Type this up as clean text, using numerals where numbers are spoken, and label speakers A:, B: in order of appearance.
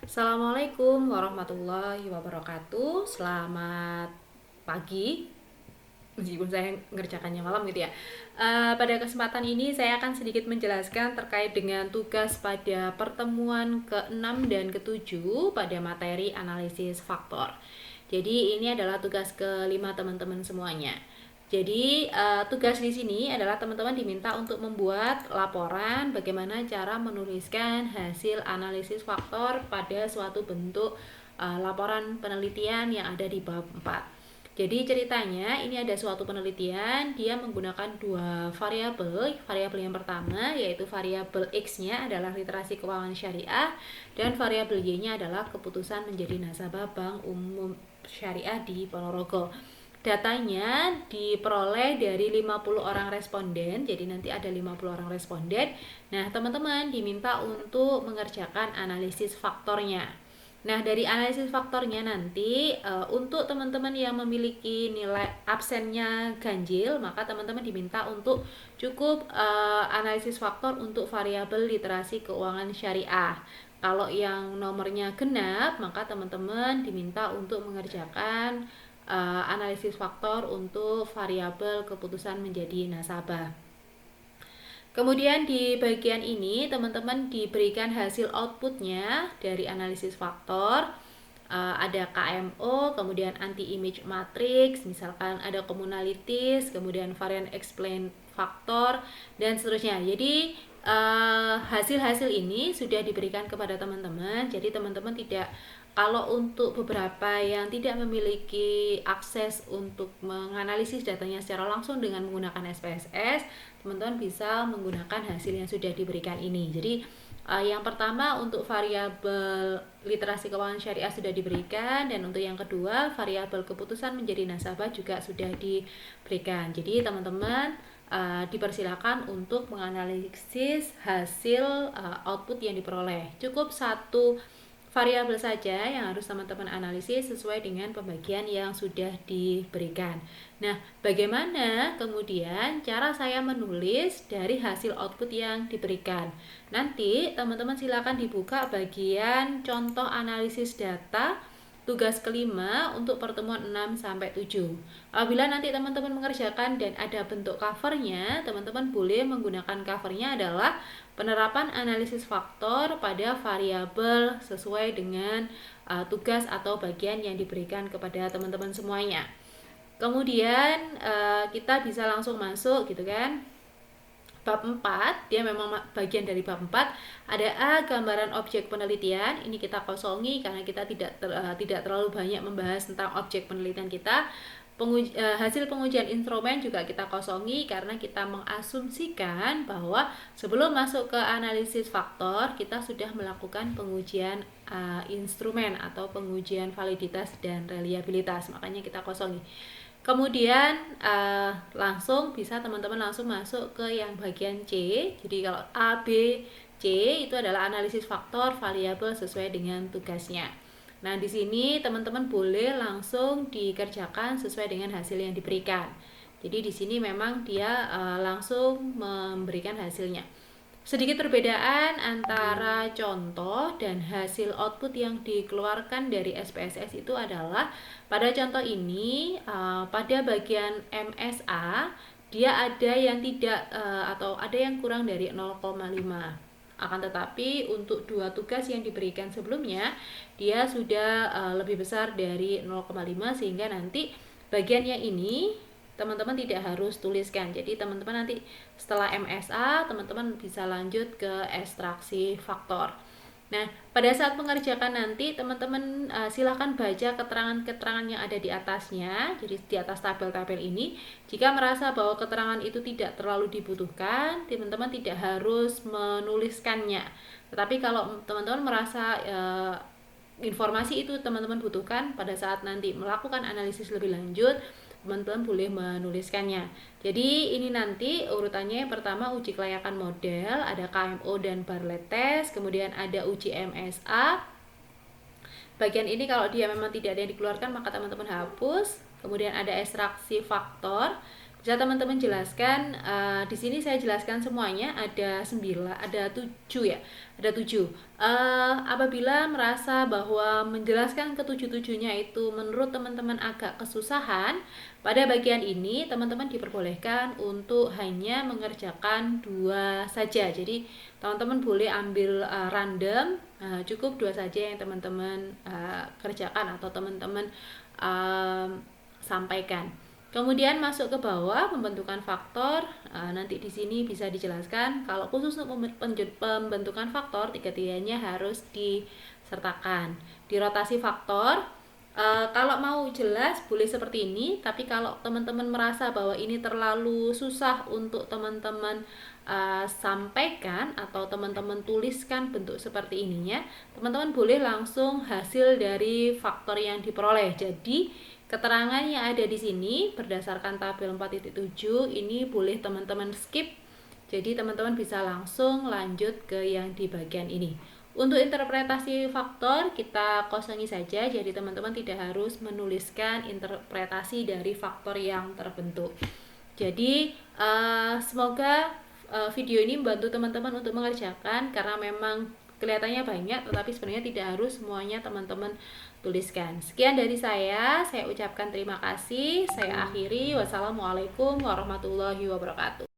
A: Assalamualaikum warahmatullahi wabarakatuh. Selamat pagi, meskipun saya ngerjakannya malam gitu ya. Pada kesempatan ini saya akan sedikit menjelaskan terkait dengan tugas pada pertemuan ke-6 dan ke-7 pada materi analisis faktor. Jadi ini adalah tugas kelima teman-teman semuanya. Jadi tugas di sini adalah teman-teman diminta untuk membuat laporan bagaimana cara menuliskan hasil analisis faktor pada suatu bentuk laporan penelitian yang ada di bab 4. Jadi ceritanya ini ada suatu penelitian, dia menggunakan dua variabel. Variabel yang pertama yaitu variabel X-nya adalah literasi keuangan syariah dan variabel Y-nya adalah keputusan menjadi nasabah Bank Umum Syariah di Ponorogo. Datanya diperoleh dari 50 orang responden, jadi nanti ada 50 orang responden. Nah, teman-teman diminta untuk mengerjakan analisis faktornya. Nah, dari analisis faktornya nanti untuk teman-teman yang memiliki nilai absennya ganjil, maka teman-teman diminta untuk cukup analisis faktor untuk variabel literasi keuangan syariah. Kalau yang nomornya genap, maka teman-teman diminta untuk mengerjakan analisis faktor untuk variabel keputusan menjadi nasabah. Kemudian di bagian ini teman-teman diberikan hasil outputnya dari analisis faktor. Ada KMO, kemudian anti-image matrix, misalkan ada communalities, kemudian variant explain faktor, dan seterusnya. Jadi hasil-hasil ini sudah diberikan kepada teman-teman, jadi teman-teman tidak, kalau untuk beberapa yang tidak memiliki akses untuk menganalisis datanya secara langsung dengan menggunakan SPSS, teman-teman bisa menggunakan hasil yang sudah diberikan ini. Jadi yang pertama untuk variabel literasi keuangan syariah sudah diberikan, dan untuk yang kedua variabel keputusan menjadi nasabah juga sudah diberikan. Jadi teman-teman dipersilakan untuk menganalisis hasil output yang diperoleh. Cukup satu variabel saja yang harus teman-teman analisis sesuai dengan pembagian yang sudah diberikan. Nah, bagaimana kemudian cara saya menulis dari hasil output yang diberikan? Nanti teman-teman silakan dibuka bagian contoh analisis data tugas kelima untuk pertemuan 6-7. Apabila nanti teman-teman mengerjakan dan ada bentuk covernya, teman-teman boleh menggunakan covernya adalah penerapan analisis faktor pada variabel sesuai dengan tugas atau bagian yang diberikan kepada teman-teman semuanya. Kemudian kita bisa langsung masuk gitu kan. Bab 4, dia memang bagian dari bab 4. Ada A, gambaran objek penelitian. Ini kita kosongi karena kita tidak terlalu banyak membahas tentang objek penelitian kita. Hasil pengujian instrumen juga kita kosongi karena kita mengasumsikan bahwa sebelum masuk ke analisis faktor kita sudah melakukan pengujian instrumen atau pengujian validitas dan reliabilitas, makanya kita kosongi. Kemudian langsung bisa teman-teman langsung masuk ke yang bagian C. Jadi kalau A, B, C itu adalah analisis faktor variabel sesuai dengan tugasnya. Nah, di sini teman-teman boleh langsung dikerjakan sesuai dengan hasil yang diberikan. Jadi di sini memang dia langsung memberikan hasilnya. Sedikit perbedaan antara contoh dan hasil output yang dikeluarkan dari SPSS itu adalah pada contoh ini pada bagian MSA dia ada yang tidak atau ada yang kurang dari 0,5. Akan tetapi untuk dua tugas yang diberikan sebelumnya dia sudah lebih besar dari 0,5, sehingga nanti bagiannya ini teman-teman tidak harus tuliskan. Jadi teman-teman nanti setelah MSA teman-teman bisa lanjut ke ekstraksi faktor. Nah, pada saat mengerjakan nanti teman-teman silahkan baca keterangan-keterangan yang ada di atasnya. Jadi di atas tabel-tabel ini, jika merasa bahwa keterangan itu tidak terlalu dibutuhkan, teman-teman tidak harus menuliskannya. Tetapi kalau teman-teman merasa informasi itu teman-teman butuhkan pada saat nanti melakukan analisis lebih lanjut, teman-teman boleh menuliskannya. Jadi ini nanti urutannya yang pertama uji kelayakan model, ada KMO dan Bartlett test, kemudian ada uji MSA. Bagian ini kalau dia memang tidak ada yang dikeluarkan maka teman-teman hapus. Kemudian ada ekstraksi faktor, Bisa teman-teman jelaskan, di sini saya jelaskan semuanya ada 9, ada 7 ya, ada 7. Apabila merasa bahwa menjelaskan ketujuh-tujuhnya itu menurut teman-teman agak kesusahan, pada bagian ini teman-teman diperbolehkan untuk hanya mengerjakan 2 saja. Jadi teman-teman boleh ambil random, cukup 2 saja yang teman-teman kerjakan atau teman-teman sampaikan. Kemudian masuk ke bawah pembentukan faktor. Nanti di sini bisa dijelaskan kalau khusus untuk pembentukan faktor, tiga-tiganya harus disertakan. Di rotasi faktor, kalau mau jelas boleh seperti ini, tapi kalau teman-teman merasa bahwa ini terlalu susah untuk teman-teman sampaikan atau teman-teman tuliskan bentuk seperti ininya, teman-teman boleh langsung hasil dari faktor yang diperoleh. Jadi keterangan yang ada di sini berdasarkan tabel 4.7 ini boleh teman-teman skip. Jadi teman-teman bisa langsung lanjut ke yang di bagian ini. Untuk interpretasi faktor kita kosongi saja, jadi teman-teman tidak harus menuliskan interpretasi dari faktor yang terbentuk. Jadi semoga video ini membantu teman-teman untuk mengerjakan, karena memang kelihatannya banyak tetapi sebenarnya tidak harus semuanya teman-teman tuliskan. Sekian dari saya ucapkan terima kasih, saya akhiri. Wassalamualaikum warahmatullahi wabarakatuh.